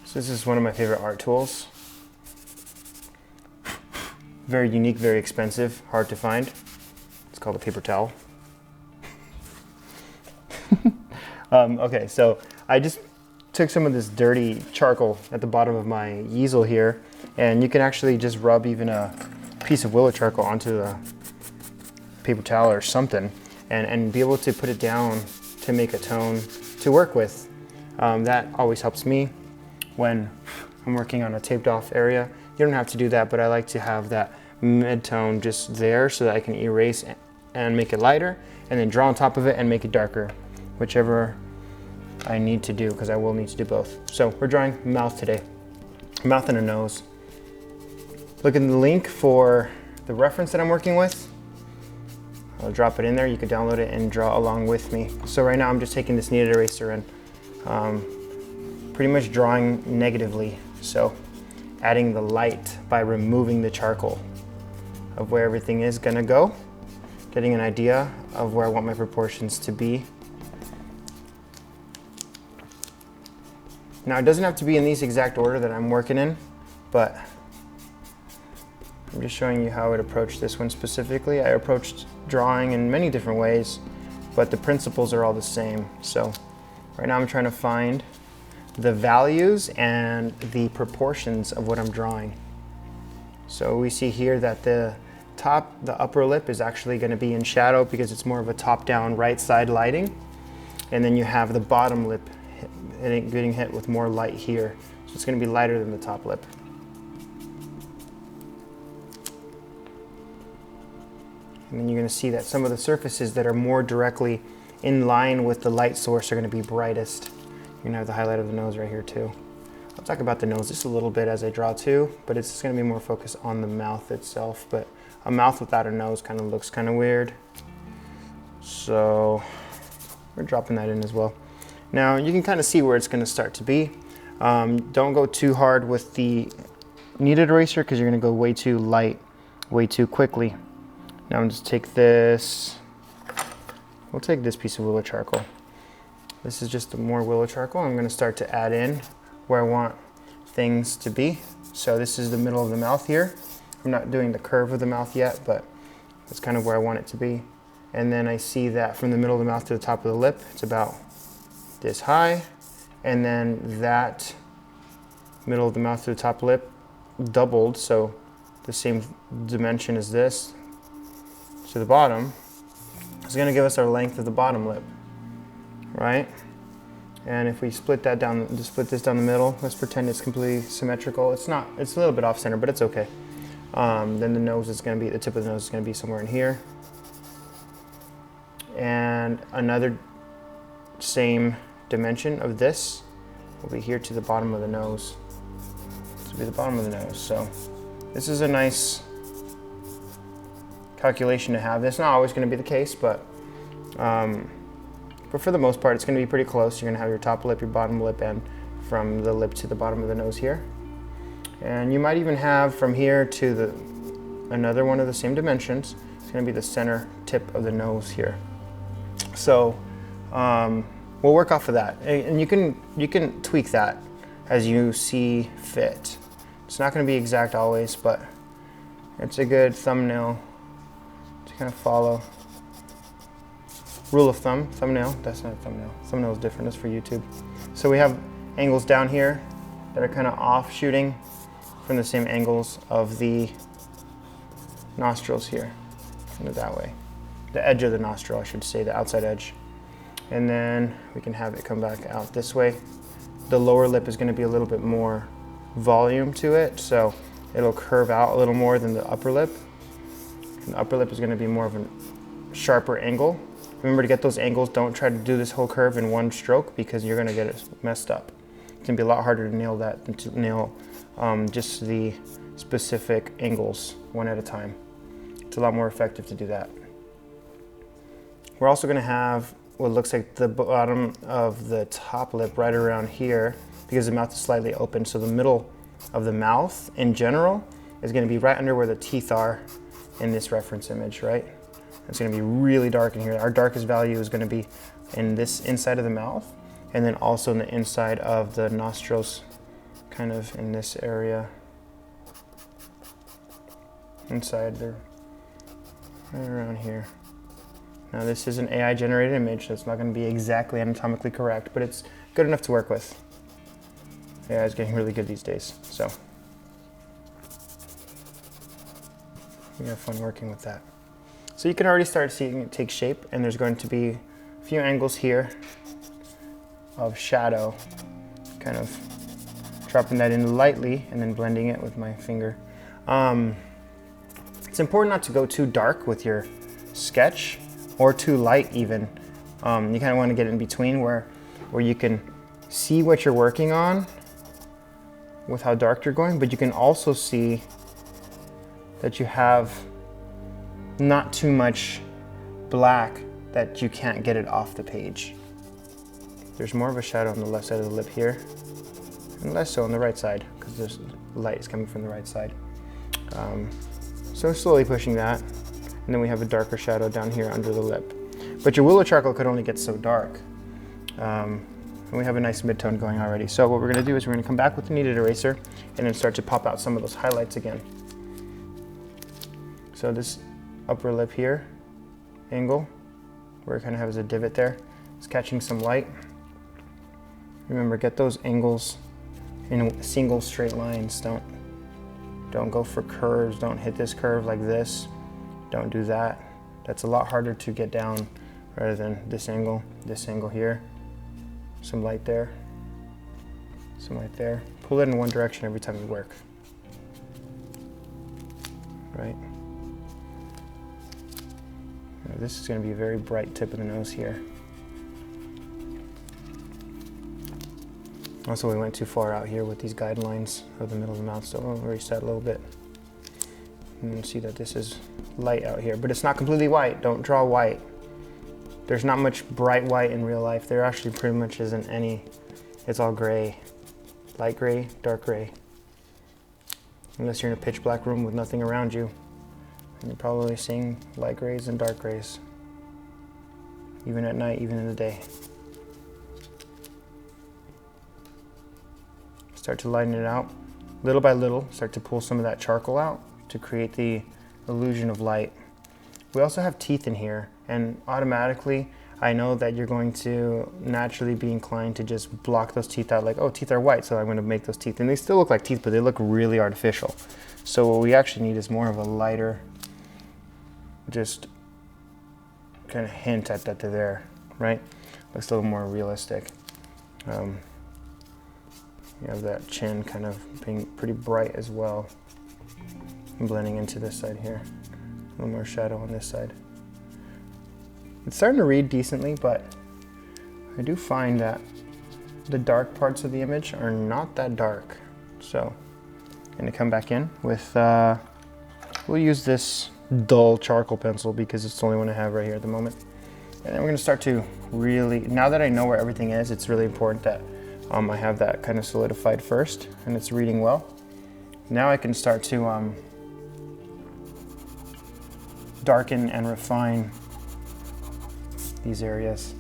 So this is one of my favorite art tools. Very unique, very expensive, hard to find. It's called a paper towel. Okay, so I just took some of this dirty charcoal at the bottom of my easel here, and you can actually just rub even a piece of willow charcoal onto a paper towel or something, and be able to put it down to make a tone to work with. That always helps me when I'm working on a taped off area. You don't have to do that, but I like to have that mid-tone just there so that I can erase and make it lighter, and then draw on top of it and make it darker, whichever I need to do, because I will need to do both. So we're drawing mouth today, mouth and a nose. Look in the link for the reference that I'm working with. I'll drop it in there. You can download it and draw along with me. So right now I'm just taking this kneaded eraser and pretty much drawing negatively. So adding the light by removing the charcoal of where everything is gonna go, getting an idea of where I want my proportions to be. Now it doesn't have to be in this exact order that I'm working in, but I'm just showing you how I would approach this one specifically. I approached drawing in many different ways, but the principles are all the same. So right now I'm trying to find the values and the proportions of what I'm drawing. So we see here that the upper lip is actually going to be in shadow because it's more of a top-down right side lighting. And then you have the bottom lip getting hit with more light here. So it's going to be lighter than the top lip. And then you're going to see that some of the surfaces that are more directly in line with the light source are going to be brightest. You're going to have the highlight of the nose right here too. I'll talk about the nose just a little bit as I draw too, but it's going to be more focused on the mouth itself. But a mouth without a nose kind of looks kind of weird. So we're dropping that in as well. Now you can kind of see where it's going to start to be. Don't go too hard with the kneaded eraser because you're going to go way too light, way too quickly. Now I'm just take this, we'll take this piece of willow charcoal. This is just more willow charcoal. I'm going to start to add in where I want things to be. So this is the middle of the mouth here. I'm not doing the curve of the mouth yet, but that's kind of where I want it to be. And then I see that from the middle of the mouth to the top of the lip, it's about this high. And then that middle of the mouth to the top lip doubled, so the same dimension as this to the bottom is going to give us our length of the bottom lip, right? And if we split that down, just split this down the middle, let's pretend it's completely symmetrical. It's not, it's a little bit off center, but it's okay. Then the nose is going to be, the tip of the nose is going to be somewhere in here. And another same dimension of this will be here to the bottom of the nose. This will be the bottom of the nose. So this is a nice calculation to have. That's not always going to be the case, but for the most part, it's going to be pretty close. You're going to have your top lip, your bottom lip, and from the lip to the bottom of the nose here. And you might even have from here to another one of the same dimensions. It's going to be the center tip of the nose here. So we'll work off of that, and you can tweak that as you see fit. It's not going to be exact always, but it's a good thumbnail to kind of follow. Rule of thumb, thumbnail, that's not a thumbnail. Thumbnail is different, that's for YouTube. So we have angles down here that are kind of offshooting from the same angles of the nostrils here, kind of that way. The edge of the nostril, I should say, the outside edge. And then we can have it come back out this way. The lower lip is going to be a little bit more volume to it, so it'll curve out a little more than the upper lip. And the upper lip is going to be more of a sharper angle. Remember to get those angles, don't try to do this whole curve in one stroke because you're going to get it messed up. It's going to be a lot harder to nail that than to nail just the specific angles one at a time. It's a lot more effective to do that. We're also going to have what looks like the bottom of the top lip right around here because the mouth is slightly open. So the middle of the mouth in general is going to be right under where the teeth are in this reference image, right? It's going to be really dark in here. Our darkest value is going to be in this inside of the mouth and then also in the inside of the nostrils kind of in this area. Inside there, right around here. Now this is an AI generated image, so it's not going to be exactly anatomically correct, but it's good enough to work with. AI is getting really good these days, so we have fun working with that. So you can already start seeing it take shape, and there's going to be a few angles here of shadow, kind of dropping that in lightly and then blending it with my finger. It's important not to go too dark with your sketch or too light even. You kind of want to get in between where you can see what you're working on with how dark you're going, but you can also see that you have not too much black that you can't get it off the page. There's more of a shadow on the left side of the lip here, and less so on the right side because this light is coming from the right side. So slowly pushing that, and then we have a darker shadow down here under the lip. But your willow charcoal could only get so dark. And we have a nice mid-tone going already. So what we're gonna do is we're gonna come back with the kneaded eraser and then start to pop out some of those highlights again. So this upper lip here, angle, where it kind of has a divot there, is catching some light. Remember, get those angles in single straight lines. Don't go for curves. Don't hit this curve like this. Don't do that. That's a lot harder to get down rather than this angle here. Some light there, some light there. Pull it in one direction every time you work, right? Now this is going to be a very bright tip of the nose here. Also, we went too far out here with these guidelines of the middle of the mouth, so we'll reset a little bit. And you see that this is light out here, but it's not completely white. Don't draw white. There's not much bright white in real life. There actually pretty much isn't any. It's all gray. Light gray, dark gray. Unless you're in a pitch black room with nothing around you. And you're probably seeing light grays and dark grays. Even at night, even in the day. Start to lighten it out. Little by little, start to pull some of that charcoal out to create the illusion of light. We also have teeth in here, and automatically I know that you're going to naturally be inclined to just block those teeth out, like, oh, teeth are white, so I'm going to make those teeth. And they still look like teeth, but they look really artificial. So what we actually need is more of a lighter, just kind of hint at that they're there, right? Looks a little more realistic. You have that chin kind of being pretty bright as well, and blending into this side here. A little more shadow on this side. It's starting to read decently, but I do find that the dark parts of the image are not that dark. So I'm gonna come back in with, we'll use this dull charcoal pencil because it's the only one I have right here at the moment. And then we're gonna start to really, now that I know where everything is, it's really important that I have that kind of solidified first and it's reading well. Now I can start to darken and refine these areas.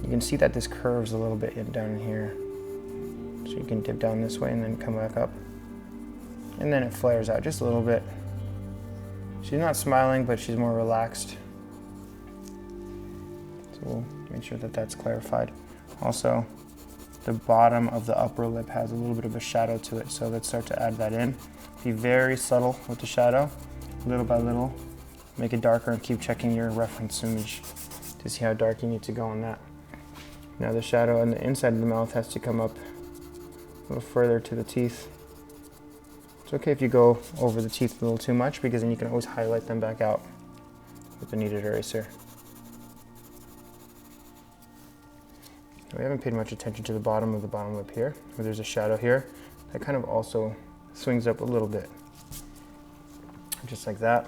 You can see that this curves a little bit down in here. So you can dip down this way and then come back up. And then it flares out just a little bit. She's not smiling, but she's more relaxed. So we'll make sure that that's clarified. Also, the bottom of the upper lip has a little bit of a shadow to it, so let's start to add that in. Be very subtle with the shadow, little by little. Make it darker and keep checking your reference image to see how dark you need to go on that. Now the shadow on the inside of the mouth has to come up a little further to the teeth. It's okay if you go over the teeth a little too much, because then you can always highlight them back out with the kneaded eraser. We haven't paid much attention to the bottom of the bottom lip here, where there's a shadow here that kind of also swings up a little bit. Just like that.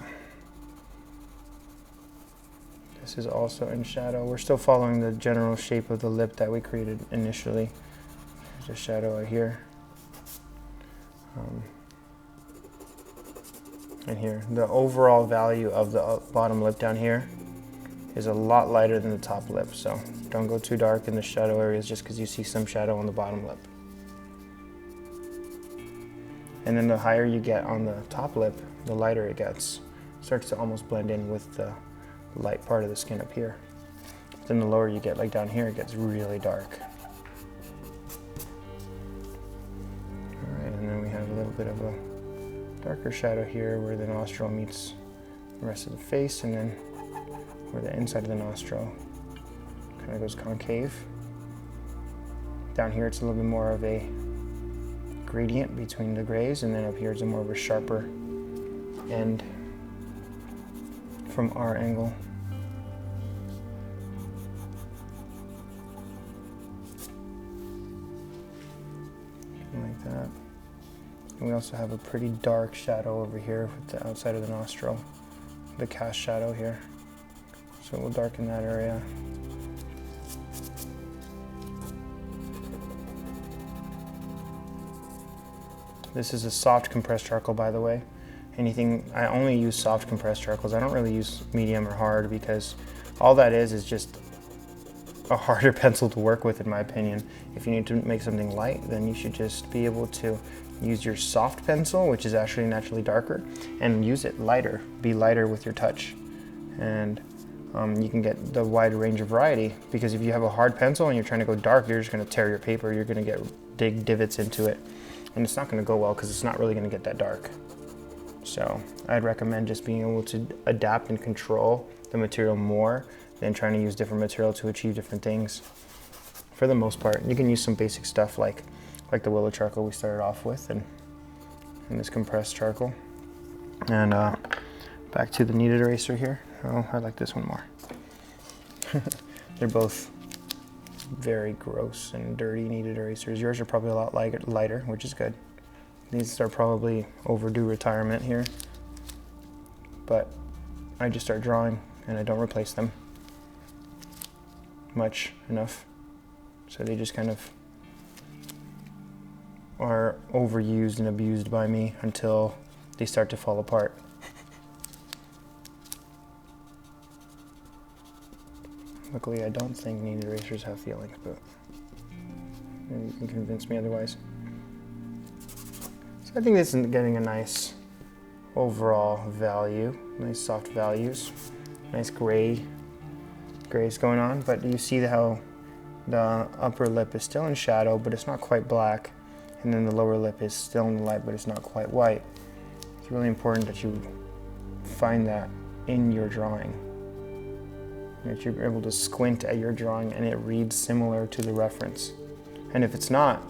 This is also in shadow. We're still following the general shape of the lip that we created initially. There's a shadow right here. And here, the overall value of the bottom lip down here is a lot lighter than the top lip, so don't go too dark in the shadow areas just because you see some shadow on the bottom lip. And then the higher you get on the top lip, the lighter it gets. It starts to almost blend in with the light part of the skin up here. Then the lower you get, like down here, it gets really dark. All right, and then we have a little bit of a darker shadow here where the nostril meets the rest of the face, and then where the inside of the nostril kind of goes concave. Down here it's a little bit more of a gradient between the grays, and then up here it's a more of a sharper end from our angle. Like that. And we also have a pretty dark shadow over here with the outside of the nostril, the cast shadow here. So we'll darken that area. This is a soft compressed charcoal, by the way. I only use soft compressed charcoals. I don't really use medium or hard, because all that is just a harder pencil to work with, in my opinion. If you need to make something light, then you should just be able to use your soft pencil, which is actually naturally darker, and use it lighter. Be lighter with your touch. And you can get the wide range of variety, because if you have a hard pencil and you're trying to go dark, you're just going to tear your paper. You're going to dig divots into it, and it's not going to go well because it's not really going to get that dark. So I'd recommend just being able to adapt and control the material more than trying to use different material to achieve different things. For the most part, you can use some basic stuff like the willow charcoal we started off with, and this compressed charcoal. And back to the kneaded eraser here. Oh, I like this one more. They're both very gross and dirty kneaded erasers. Yours are probably a lot lighter, which is good. These are probably overdue retirement here, but I just start drawing and I don't replace them much enough. So they just kind of are overused and abused by me until they start to fall apart. Luckily, I don't think kneaded erasers have feelings, but maybe you can convince me otherwise. So I think this is getting a nice overall value, nice soft values, nice grays going on, but you see how the upper lip is still in shadow, but it's not quite black, and then the lower lip is still in the light, but it's not quite white. It's really important that you find that in your drawing, that you're able to squint at your drawing and it reads similar to the reference. And if it's not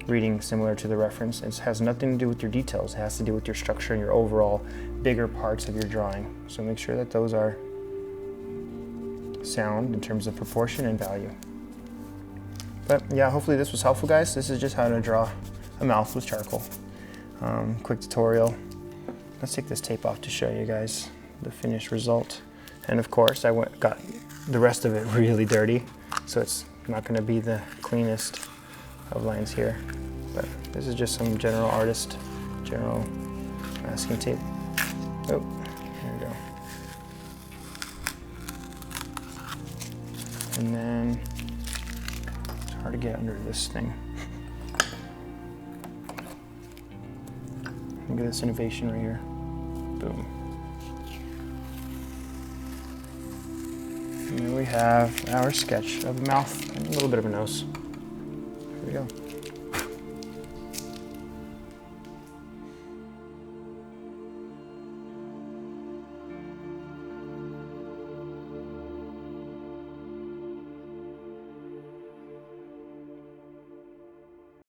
reading similar to the reference, it has nothing to do with your details. It has to do with your structure and your overall bigger parts of your drawing. So make sure that those are sound in terms of proportion and value. But yeah, hopefully this was helpful, guys. This is just how to draw a mouth with charcoal. Quick tutorial. Let's take this tape off to show you guys the finished result. And of course, I got the rest of it really dirty, so it's not going to be the cleanest of lines here. But this is just some general masking tape. Oh, there we go. And then it's hard to get under this thing. Look at this innovation right here. Boom. And there we have our sketch of a mouth and a little bit of a nose. Here we go.